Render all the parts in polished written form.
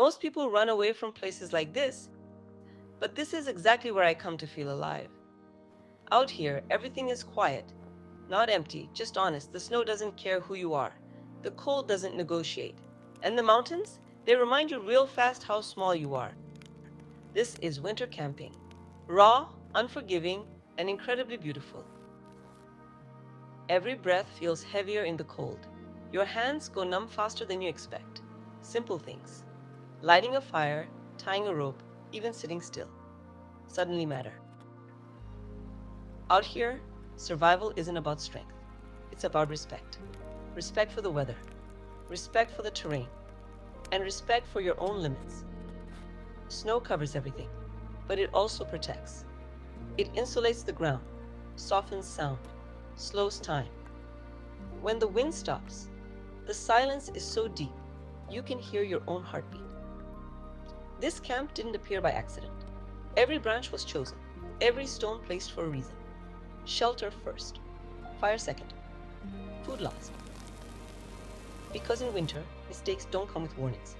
Most people run away from places like this, but this is exactly where I come to feel alive. Out here, everything is quiet, not empty, just honest. The snow doesn't care who you are. The cold doesn't negotiate. And the mountains, they remind you real fast how small you are. This is winter camping. Raw, unforgiving, and incredibly beautiful. Every breath feels heavier in the cold. Your hands go numb faster than you expect. Simple things. Lighting a fire, tying a rope, even sitting still, suddenly matter. Out here, survival isn't about strength. It's about respect. Respect for the weather, respect for the terrain, and respect for your own limits. Snow covers everything, but it also protects. It insulates the ground, softens sound, slows time. When the wind stops, the silence is so deep, you can hear your own heartbeat. This camp didn't appear by accident. Every branch was chosen, every stone placed for a reason. Shelter first, fire second, food last. Because in winter, mistakes don't come with warnings.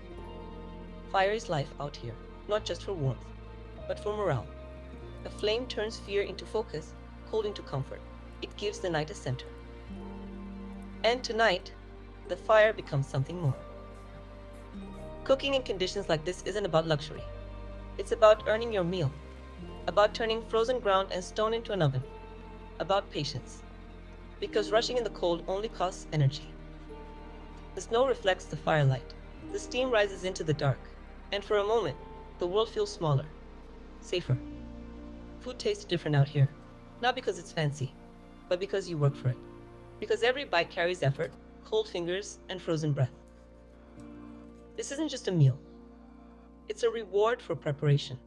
Fire is life out here, not just for warmth, but for morale. A flame turns fear into focus, cold into comfort. It gives the night a center. And tonight, the fire becomes something more. Cooking in conditions like this isn't about luxury. It's about earning your meal, about turning frozen ground and stone into an oven, about patience. Because rushing in the cold only costs energy. The snow reflects the firelight. The steam rises into the dark. And for a moment, the world feels smaller, safer. Food tastes different out here. Not because it's fancy, but because you work for it. Because every bite carries effort, cold fingers, and frozen breath. This isn't just a meal. It's a reward for preparation.